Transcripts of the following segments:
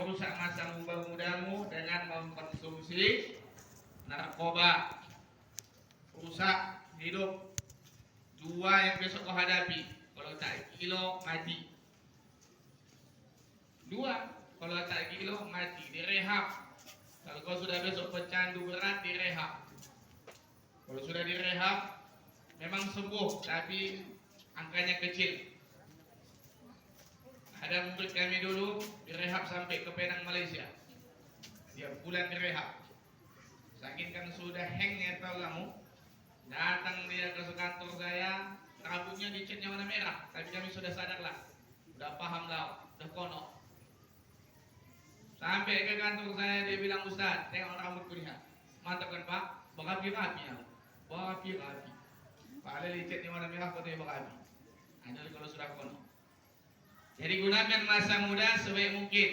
merusak masa mudamu dengan mengkonsumsi narkoba, rusak hidup. Dua yang besok kau hadapi, kalau tak kilo mati. Dua, kalau tak kilo mati, direhab. Kalau kau sudah besok pecandu berat, direhab. Kalau sudah direhab, memang sembuh, tapi angkanya kecil. Ada murid kami dulu direhab sampai ke Penang, Malaysia. Tiap bulan direhab. Saking kan sudah hangnya, tahu kamu. Datang dia ke kantor saya, rambutnya dicatnya warna merah. Tapi kami sudah sadar lah, udah paham lah, udah kono. Sampai ke kantor saya dia bilang, Ustaz, tengok rambutku lihat. Mantap kan Pak? Berapi-rapi ya. Berapi-rapi. Padahal dicatnya warna merah, katanya berapi. Ada kalau sudah kono. Jadi gunakan masa muda sebaik mungkin.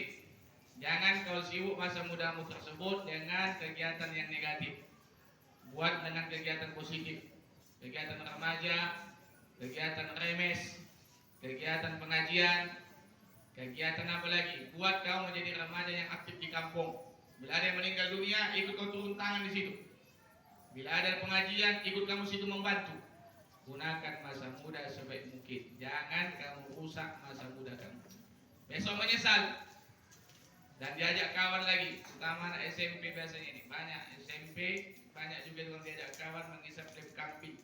Jangan kau sibuk masa mudamu tersebut dengan kegiatan yang negatif. Buat dengan kegiatan positif. Kegiatan remaja, kegiatan remes, kegiatan pengajian, kegiatan apa lagi? Buat kau menjadi remaja yang aktif di kampung. Bila ada yang meninggal dunia, ikut kau turun tangan di situ. Bila ada pengajian, ikut kamu situ membantu. Gunakan masa muda sebaik mungkin. Jangan kamu rusak masa muda kamu. Besok menyesal. Dan diajak kawan lagi, terutama anak SMP biasanya ini. Banyak SMP, banyak juga yang diajak kawan mengisap lem kambing.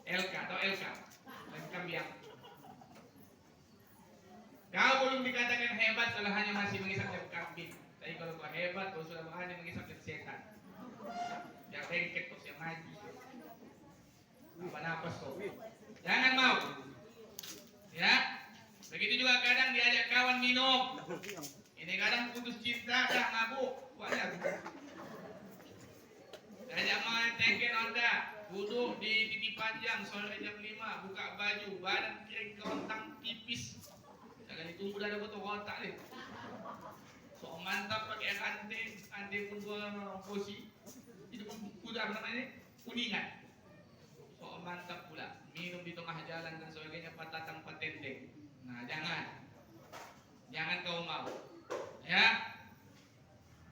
LK atau LK, lem kambing. Kau belum dikatakan hebat kalau hanya masih mengisap lem kambing. Tapi kalau kau hebat, kau sudah berani mengisap lem setan. Yang lengket kau yang maju. Apa napas kau? Jangan mau. Ya. Begitu juga kadang diajak kawan minum. Ini kadang putus cinta, dah mabuk. Banyak. Diajak main tengken Honda, duduk di titik panjang sore jam 5, buka baju, badan kering kerontang tipis. Jangan ditunggu dah ada foto otak ni. So mantap pakai ante pun gua posi. Itu pun kuda namanya kuningan. So mantap pula, minum di tengah jalan dan sebagainya, patatang patendeng. Nah, jangan kau mau, ya.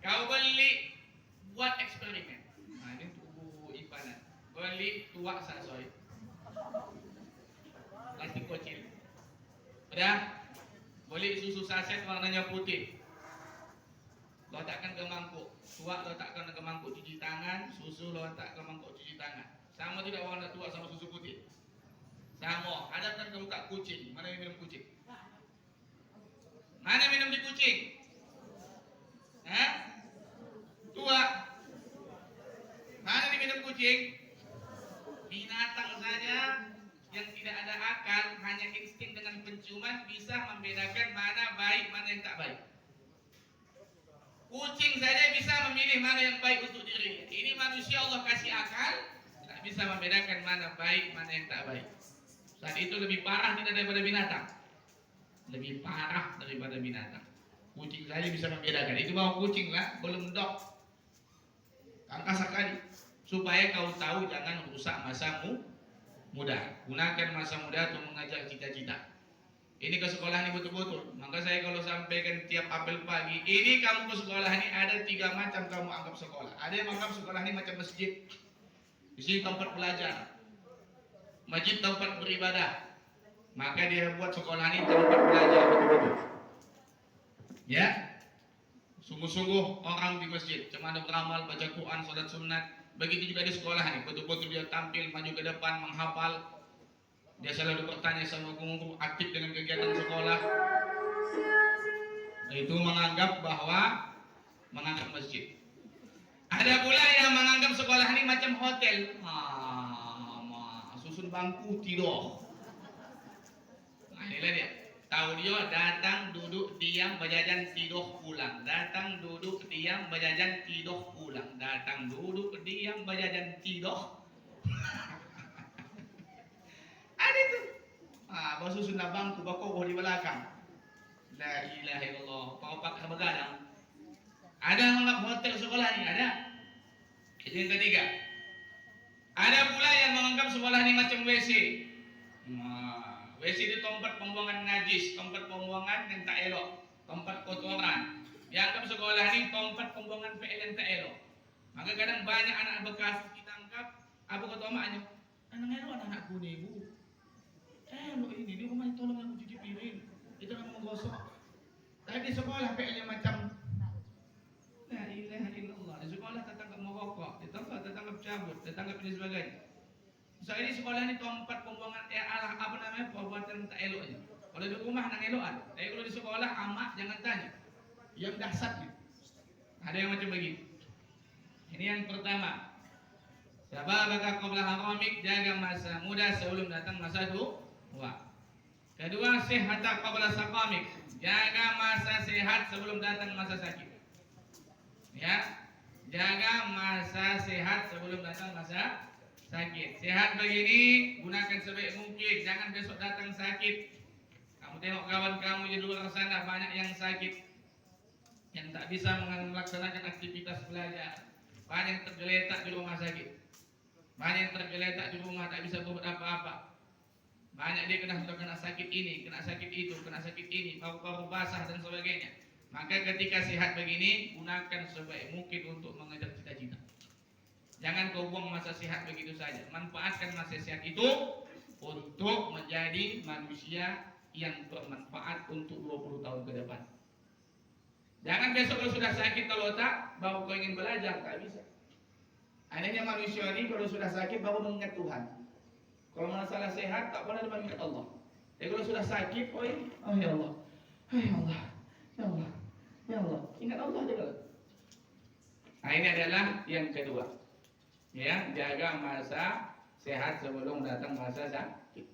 Kau beli buat eksperimen. Nah, ini tubuh ipanan. Beli tuak sasoy, plastik kecil. Udah, beli susu saset warnanya putih. Letakkan ke mangkuk. Tuak letakkan ke mangkuk, cuci tangan. Susu letak ke mangkuk, cuci tangan. Sama tidak warna tuak sama susu putih? Sama, hadapkan ke muka kucing. Mana yang minum kucing? Mana minum di kucing? Hah? Tua. Mana diminum kucing? Binatang saja yang tidak ada akal, hanya insting dengan penciuman bisa membedakan mana baik, mana yang tak baik. Kucing saja bisa memilih mana yang baik untuk dirinya. Ini manusia Allah kasih akal, tak bisa membedakan mana baik, mana yang tak baik. Saat itu lebih parah tidak daripada binatang. Lebih parah daripada binatang. Kucing saja bisa membedakan. Itu mau kucing lah, belum dog. Angka sekali. Supaya kau tahu jangan rusak masamu muda. Gunakan masa muda untuk mengajar cita-cita. Ini ke sekolah ini betul-betul. Maka saya kalau sampaikan tiap apel pagi, ini kamu ke sekolah ini ada 3 macam kamu anggap sekolah. Ada yang anggap sekolah ini macam masjid. Di sini tempat belajar. Masjid tempat beribadah, maka dia buat sekolah ini tempat belajar betul-betul. Ya, sungguh-sungguh orang di masjid, cuma ada beramal, baca Quran, salat sunat. Begitu juga di sekolah ini, betul-betul dia tampil maju ke depan, menghafal. Dia selalu bertanya sama guru, aktif dengan kegiatan sekolah. Itu menganggap bahwa menganggap masjid. Ada pula yang menganggap sekolah ini macam hotel. Susun bangku tidur. Nah, inilah dia. Tahu dia datang duduk diam berjajan tidur pulang. Datang duduk diam berjajan tidur pulang. Datang duduk diam berjajan tidur. Ada itu. Bawa susun bangku bakoh di belakang. La ilaha illallah. Kau pakai begadang. Ada yang menganggap hotel sekolah ini, ada. Itu yang ketiga. Ada pula yang menganggap sekolah ini macam WC. WC itu tempat pembuangan najis, tempat pembuangan yang tak elok. tempat kotoran. Dianggap sekolah ini tempat pembuangan PL tak elok. Maka kadang banyak anak bekas ditangkap. Apa kata emaknya? Anak elok anakku nih bu. Elok ini di rumah tolong aku cuci piring. Itu nak menggosok. Tapi di sekolah PL macam la ilaha illallah. Di sekolah tertangkap merokok, tertangkap cabut, tertangkap ini sebagainya. So ini sekolah ini tempat pembuangan apa namanya perbuatan tak eloknya. Kalau di rumah nang elokan, tapi kalau di sekolah amak jangan tanya. Yang dahsyatnya. Ada yang macam begini. Ini yang pertama. Sababaka qabla haramik, jaga masa muda sebelum datang masa tua. Kedua, sihhata qabla saqamik, jaga masa sehat sebelum datang masa sakit. Ya, jaga masa sehat sebelum datang masa sakit. Sehat begini gunakan sebaik mungkin, jangan besok datang sakit. Kamu tengok kawan kamu di luar sana banyak yang sakit, yang tak bisa melaksanakan aktivitas belajar, banyak yang tergeletak di rumah sakit, banyak yang tergeletak di rumah tak bisa buat apa-apa, banyak dia kena sakit ini, kena sakit itu, kena sakit ini, paru-paru basah dan sebagainya. Maka ketika sehat begini, gunakan sebaik mungkin untuk mengejar cita-cita. Jangan kau buang masa sehat begitu saja. Manfaatkan masa sehat itu untuk menjadi manusia yang bermanfaat untuk 20 tahun ke depan. Jangan besok kalau sudah sakit kalau tak, baru kau ingin belajar, tak bisa. Anehnya manusia ini kalau sudah sakit baru mengingat Tuhan. Kalau masalah sehat tak boleh mengingat Allah. Jadi kalau sudah sakit, oh ya Allah, ya Allah, ya Allah, ya Allah, ingat Allah juga. Nah ini adalah yang kedua. Ya, jaga masa sehat sebelum datang masa sakit.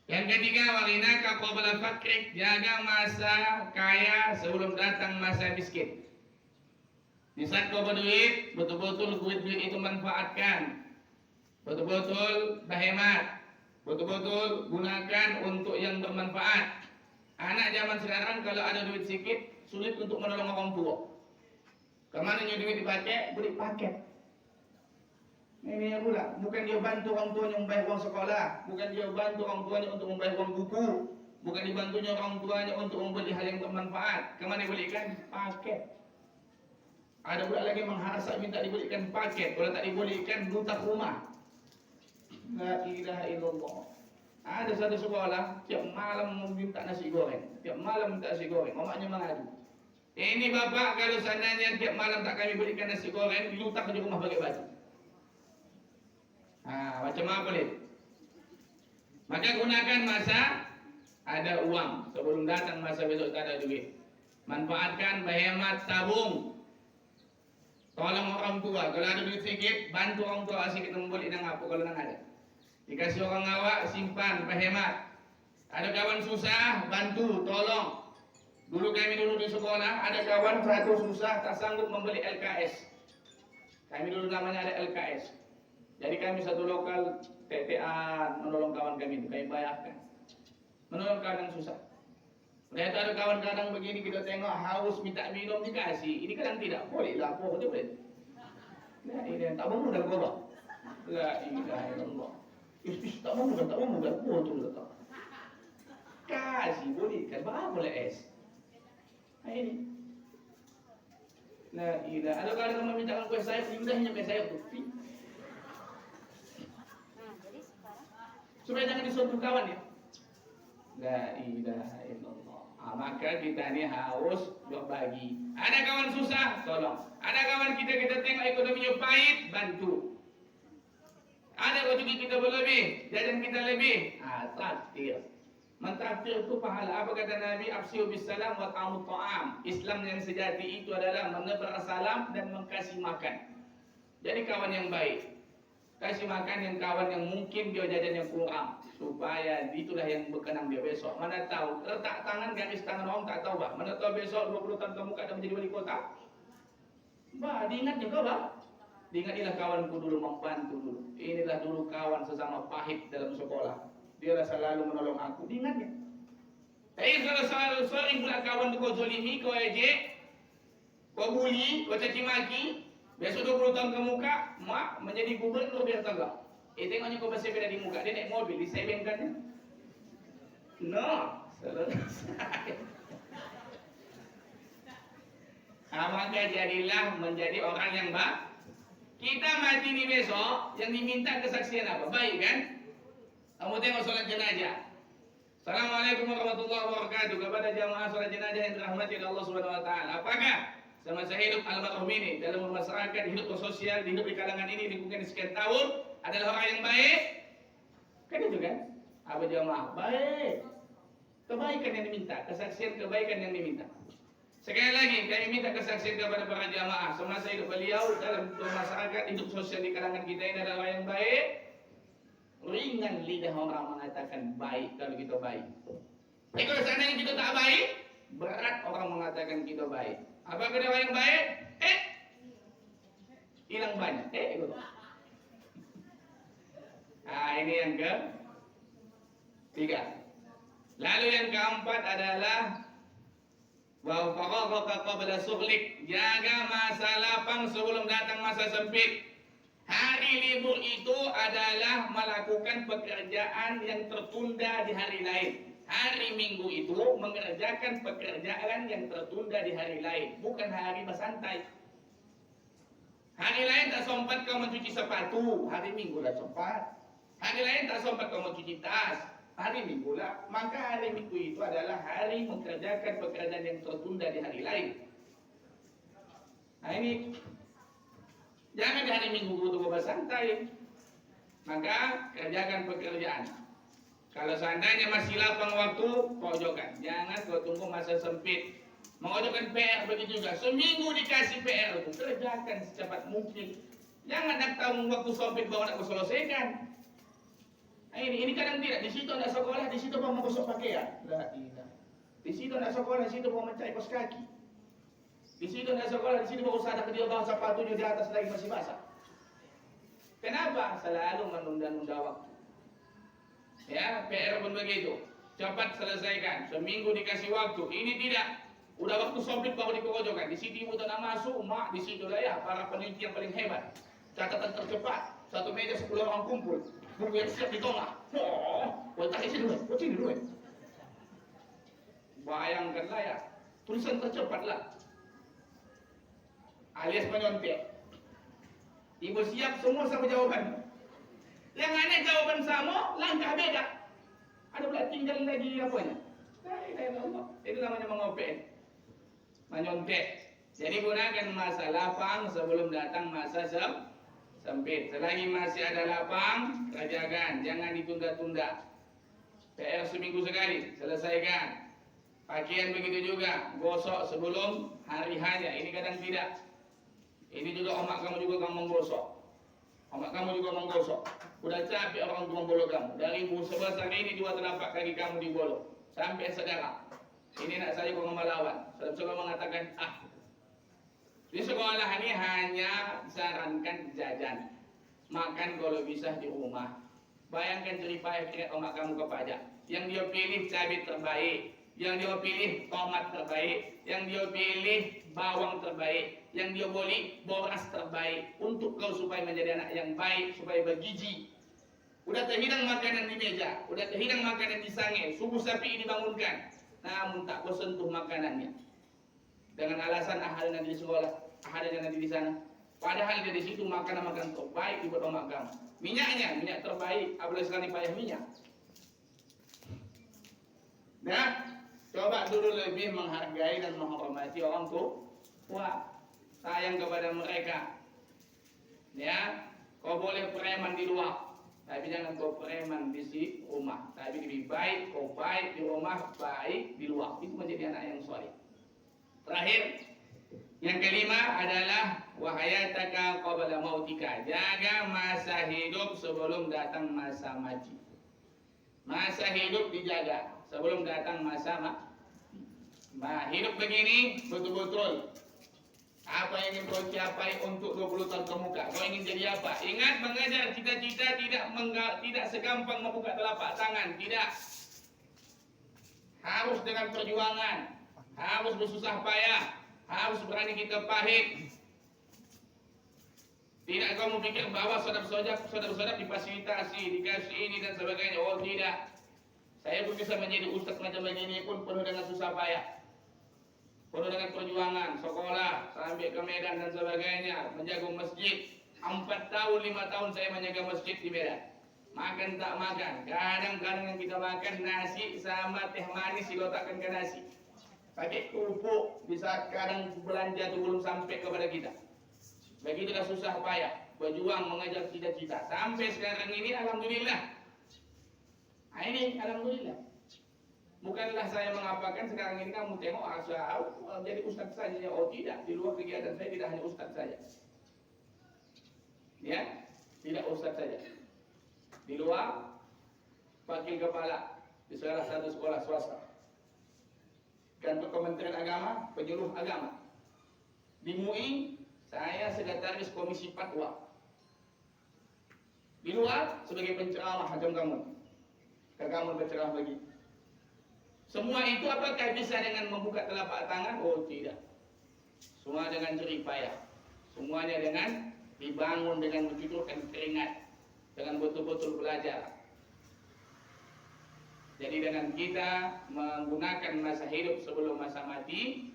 Yang ketiga, warinaka qabla fakrik, jaga masa kaya sebelum datang masa miskin. Di saat kau berduit, betul-betul duit itu manfaatkan, betul-betul berhemat, betul-betul gunakan untuk yang bermanfaat. Anak zaman sekarang kalau ada duit sedikit, sulit untuk menolong orang tua. Kemana duit dipakai? Beli paket. Ini yang pula, bukan dia bantu orang tuanya membayar uang sekolah, bukan dia bantu orang tuanya untuk membayar uang buku, bukan dibantunya orang tuanya untuk membeli hal yang bermanfaat. Kemana dibelikan? Paket. Ada pula lagi mengharap minta dibelikan paket, kalau tak dibelikan lutak rumah. La ilaha illallah. Ada satu sekolah tiap malam minta nasi goreng, tiap malam minta nasi goreng, mamaknya mengadu. Ini bapak kalau seandainya tiap malam tak kami belikan nasi goreng, dilutak di rumah pakai baju. Macam apa boleh? Maka gunakan masa ada uang sebelum datang masa besok tak ada duit. Manfaatkan, berhemat, tabung. Tolong orang tua, kalau ada duit sedikit, bantu orang tua asyik kita membeli nang apa kalau nang ada. Dikasih orang awak, simpan, berhemat. Ada kawan susah, bantu, tolong. Dulu kami di sekolah, ada kawan satu susah, tak sanggup membeli LKS. Kami dulu namanya ada LKS. Jadi kami satu lokal TTA menolong kawan kami itu, kami bayarkan. Menolong kawan yang susah. Udah itu ada kawan kadang begini kita tengok haus minta minum dikasih. Ini kadang tidak boleh lah, boleh boleh. Nah ini tak mau dah gua. La ilaha illallah. Tak mau dah boleh tak. Kasih boleh kan, bah boleh es. Nah ini. La ilaha. Ada kadang meminta kue sayur, indahnya kue sayur tu. Supaya jangan disuruh kawan ya. La ilaha illallah. Maka kita ni harus berbagi. Ada kawan susah, tolong. Ada kawan kita tengok ekonominya pahit, bantu. Ada rezeki kita berlebih, jajan kita lebih, traktir. Mentraktir itu pahala. Apa kata Nabi? Afsiu bisalam wa ta'amut ta'am. Islam yang sejati itu adalah menebar salam dan mengkasih makan. Jadi kawan yang baik. Kasih makan yang kawan yang mungkin dia jajan yang kurang, supaya itulah yang berkenang dia besok. Mana tahu letak tangan garis tangan orang tak tahu bah. Mana tahu besok 20 tahun kamu akan menjadi wali kota. Bah, diingat juga bah. Diingatilah kawanku dulu membantu dulu. Inilah dulu kawan sesama pahit dalam sekolah. Dia selalu menolong aku. Diingatnya. Tapi kalau selalu sering pula kawan kau zolimi, kau ejek, kau bully, kau caci maki. Besok 20 tahun ke muka, mak menjadi gubernur biar tegak. Tengoknya kau bersepeda di muka, dia naik mobil, disebengkannya. No, selesai. Maka jadilah menjadi orang yang baik. Kita mati ini besok, yang diminta kesaksian apa? Baik kan? Kamu tengok sholat jenazah. Assalamualaikum warahmatullahi wabarakatuh. Kepada jamaah sholat jenazah yang dirahmati oleh Allah Subhanahu wa taala. Apakah semasa hidup almarhum ini dalam masyarakat, hidup sosial, hidup di kalangan ini lingkungan sekian tahun adalah orang yang baik? Kan itu kan? Apa jamaah? Baik. Kebaikan yang diminta, kesaksian kebaikan yang diminta. Sekali lagi, kami minta kesaksian kepada para jamaah semasa hidup beliau dalam masyarakat, hidup sosial di kalangan kita ini adalah orang yang baik. Ringan lidah orang mengatakan baik kalau kita baik. Kalau seandainya kita tak baik, berat orang mengatakan kita baik. Apakah dia orang yang baik? Hilang banyak. Gitu. Nah, ini yang ketiga. Lalu yang keempat adalah wa faragha qabla sughlik, jaga masa lapang sebelum datang masa sempit. Hari libur itu adalah melakukan pekerjaan yang tertunda di hari lain. Hari Minggu itu mengerjakan pekerjaan yang tertunda di hari lain, bukan hari bersantai. Hari lain tak sempat kau mencuci sepatu, hari Minggu dah sempat. Hari lain tak sempat kau mencuci tas, hari Minggu lah. Maka hari Minggu itu adalah hari mengerjakan pekerjaan yang tertunda di hari lain. Nah ini, jangan di hari Minggu butuh bersantai. Maka kerjakan pekerjaan. Kalau seandainya masih lapang waktu, pojokan. Jangan kau tunggu masa sempit. Mengajukan PR begitu juga. Seminggu dikasih PR itu, kerjakan secepat mungkin. Jangan nak tahu waktu sempit baru nak selesaikan. Nah, ini kadang tidak. Di situ nak sekolah, di situ baru mau gosok pakaian. Di situ nak sekolah, di situ baru mencari kos kaki. Di situ nak sekolah, di situ baru sadar dia bawa sepatunya di atas lagi masih basah. Kenapa? Selalu menunda-nunda waktu. Ya, PR pun begitu. Cepat selesaikan. Seminggu dikasih waktu. Ini tidak. Udah waktu sempit baru dikojokan. Di situ ibu tak nak masuk, mak di situ lah ya. Para peneliti yang paling hebat. Catatan tercepat. Satu meja 10 orang kumpul. Buku yang siap ditolak. Tak isi dulu. Sini dulu. Bayangkanlah ya. Tulisan tercepat lah. Alias menyontek. Ibu siap semua sama jawaban. Yang aneh jawaban sama, langkah beda. Ada pula tinggal lagi apanya? Allah. Itu namanya mengopek. Menyontek. Jadi gunakan masa lapang sebelum datang masa sempit. Selagi masih ada lapang, kerjakan. Jangan ditunda-tunda. PR seminggu sekali, selesaikan. Pakaian begitu juga. Gosok sebelum hari hanya. Ini kadang tidak. Ini juga omak kamu juga kamu menggosok. Omak kamu juga menggosok. Udah capek orang tua bolok kamu. Dari sebesar ini 2 telapak kaki kamu dibolok. Sampai saudara. Ini nak saya kau melawan. Saudara mengatakan, di sekolah ini hanya disarankan jajan. Makan kalau bisa di rumah. Bayangkan cerita yang omak kamu ke pajak. Yang dia pilih cabai terbaik. Yang dia pilih tomat terbaik. Yang dia pilih bawang terbaik. Yang dia beli boras terbaik. Untuk kau supaya menjadi anak yang baik. Supaya bergizi. Udah terhidang makanan di meja. Udah terhidang makanan di sange. Subuh sapi dibangunkan. Namun tak kau sentuh makanannya. Dengan alasan ada nanti di sekolah. Ada nanti di sana. Padahal dia di situ makanan terbaik dibuat omak kamu. Minyaknya, minyak terbaik. Apalagi sekali payah minyak. Nah, coba dulu lebih menghargai dan menghormati orang tua. Sayang kepada mereka. Ya, kau boleh preman di luar. Tapi jangan kau preman di rumah. Tapi lebih baik kau baik di rumah, baik di luar. Itu menjadi anak yang soleh. Terakhir, yang kelima adalah wahayataka qabla mautika. Jaga masa hidup sebelum datang masa mati. Masa hidup dijaga sebelum datang masa mati. Hidup begini betul-betul. Apa yang ingin kau capai untuk 20 tahun ke muka? Kau ingin jadi apa? Ingat, mengajar cita-cita tidak segampang membuka telapak tangan. Tidak. Harus dengan perjuangan. Harus bersusah payah. Harus berani kita pahit. Tidak kamu pikir bahwa saudara-saudara difasilitasi, dikasih ini dan sebagainya. Oh tidak. Saya pun bisa menjadi ustaz macam begini pun penuh dengan susah payah. penuh dengan perjuangan, sekolah, sampai ke Medan dan sebagainya, menjaga masjid. 4 tahun, 5 tahun saya menjaga masjid di Medan. Makan tak makan, kadang-kadang yang kita makan nasi sama teh manis diletakkan ke nasi. Pakai kerupuk, bisa kadang belanja itu belum sampai kepada kita. Begitulah susah payah, berjuang mengejar cita-cita. Sampai sekarang ini alhamdulillah. Nah, ini alhamdulillah. Bukanlah saya mengapakan sekarang ini kamu tengok asal jadi ustaz saja. Oh tidak, di luar kegiatan saya tidak hanya ustaz saja. Ya, tidak ustaz saja. Di luar wakil kepala di salah satu sekolah swasta. Kantor Kementerian Agama, penyuluh agama. Di MUI, saya sekretaris komisi fatwa. Di luar sebagai penceramah macam kamu. Kamu berceramah lagi. Semua itu apakah bisa dengan membuka telapak tangan? Oh tidak. Semua dengan jerih payah. Semuanya dengan dibangun dengan mencucurkan keringat, dengan betul-betul belajar. Jadi dengan kita menggunakan masa hidup sebelum masa mati,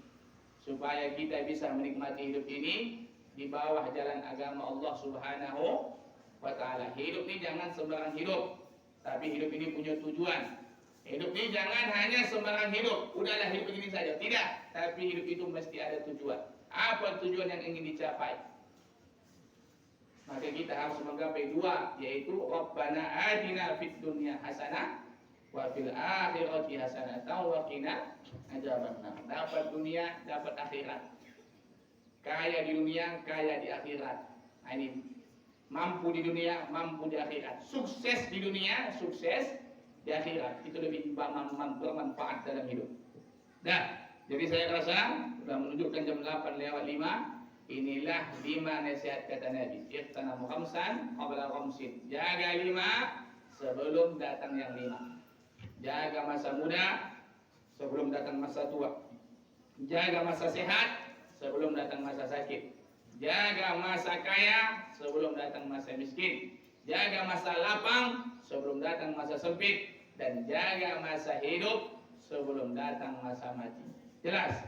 supaya kita bisa menikmati hidup ini di bawah jalan agama Allah Subhanahu wa Ta'ala. Hidup ini jangan sembarang hidup, tapi hidup ini punya tujuan. Hidup ini jangan hanya sembarang hidup, udahlah hidup begini saja. Tidak, tapi hidup itu mesti ada tujuan. Apa tujuan yang ingin dicapai? Maka kita harus menggapai dua, yaitu Rabbana atina fid dunya hasanah wa fil akhirati hasanah wa qina adzabannar. Dapat dunia, dapat akhirat. Kaya di dunia, kaya di akhirat. Nah, ini mampu di dunia, mampu di akhirat. Sukses di dunia, sukses di akhirat. Itu lebih bermanfaat dalam hidup. Dah, jadi saya rasa sudah menunjukkan jam 8:05. Inilah 5 nasihat kata Nabi. Iqtanamu khamsan qabla khamsin. Jaga 5 sebelum datang yang 5. Jaga masa muda sebelum datang masa tua. Jaga masa sehat sebelum datang masa sakit. Jaga masa kaya sebelum datang masa miskin. Jaga masa lapang sebelum datang masa sempit. Dan jaga masa hidup sebelum datang masa mati. Jelas?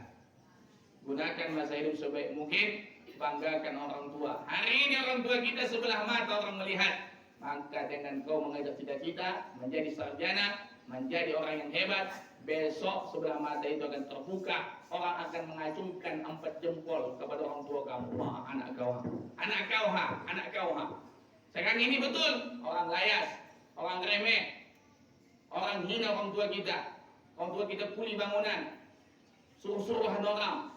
Gunakan masa hidup sebaik mungkin. Banggakan orang tua. Hari ini orang tua kita sebelah mata orang melihat. Maka dengan kau mengejar cita-cita, menjadi sarjana, menjadi orang yang hebat, besok sebelah mata itu akan terbuka. Orang akan mengacungkan 4 jempol kepada orang tua kamu. Wah, anak kau ha. Anak kau ha. Anak kau ha. Sekarang ini betul. Orang layas. Orang remeh. Orang hina orang tua kita. Orang tua kita kuli bangunan. Suruh-suruhan orang.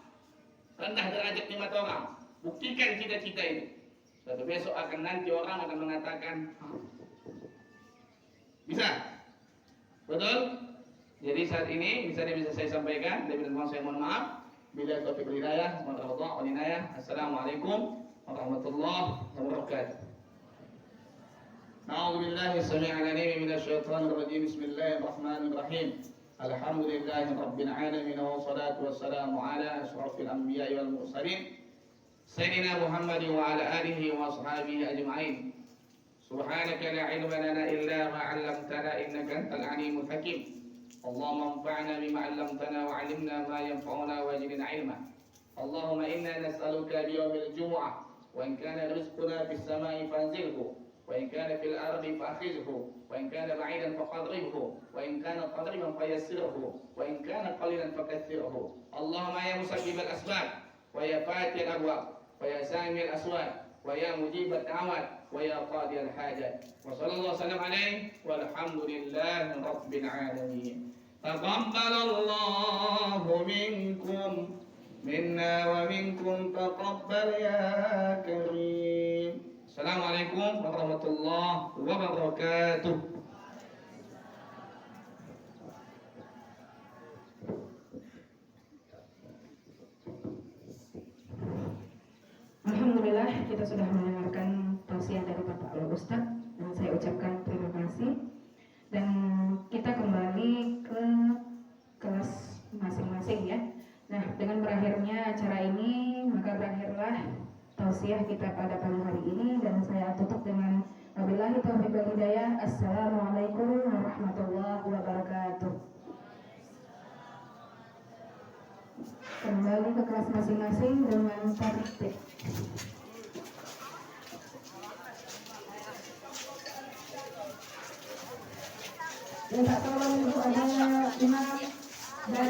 Rendah derajat di mata orang. Buktikan cita-cita itu. Suatu besok akan nanti orang akan mengatakan bisa. Betul? Jadi saat ini bisa saya sampaikan. Lebih dan kurang saya mohon maaf. Bila taufiq wal hidayah, wal inayah. Assalamualaikum warahmatullahi wabarakatuh. A'udzu billahi as-sami'il 'alim minasy syaithanir rajim. Bismillahirrahmanirrahim. Alhamdulillahi rabbil alamin wassalatu wassalamu ala asyrafil anbiya'i wal mursalin Sayyidina Muhammad wa ala alihi wa ashabihi ajma'in. Subhanaka la ilma lana illa ma 'allamtana innaka antal alimul hakim. Allahumma anfa'na bima 'allamtana wa 'allimna ma yanfa'una wa zidna 'ilma. Allahumma inna nas'aluka bi yawmil jumu'ah wa in kana rizquna fis sama'i fanzilhu wa in kana fil ardi fa'khizhu wa in kana ba'idan faqadribhu wa in kana qadriban fayassirhu wa in kana qalilan fakaththirhu. Allahumma ya musabbibal asbab wa ya fatihal abwab wa ya sami'al aswat wa ya mujibat da'awat wa ya qadiyal hajat. Wa sallallahu sallam alaihi walhamdulillahi rabbil alamin. Taqabbalallahu minkum minna wa minkum taqabbal ya karim. Assalamualaikum warahmatullahi wabarakatuh. Alhamdulillah kita sudah mendengarkan tausiah dari Bapak Al-Ustadz dan saya ucapkan terima kasih. Dan kita kembali ke kelas masing-masing ya. Nah, dengan berakhirnya acara ini maka berakhirlah tausiah kita pada pagi hari ini dan saya tutup dengan wabillahi taufiq wal hidayah. Assalamualaikum warahmatullahi wabarakatuh. Kembali ke kelas masing-masing dengan tertib. Minta tolong ibu ada imam dan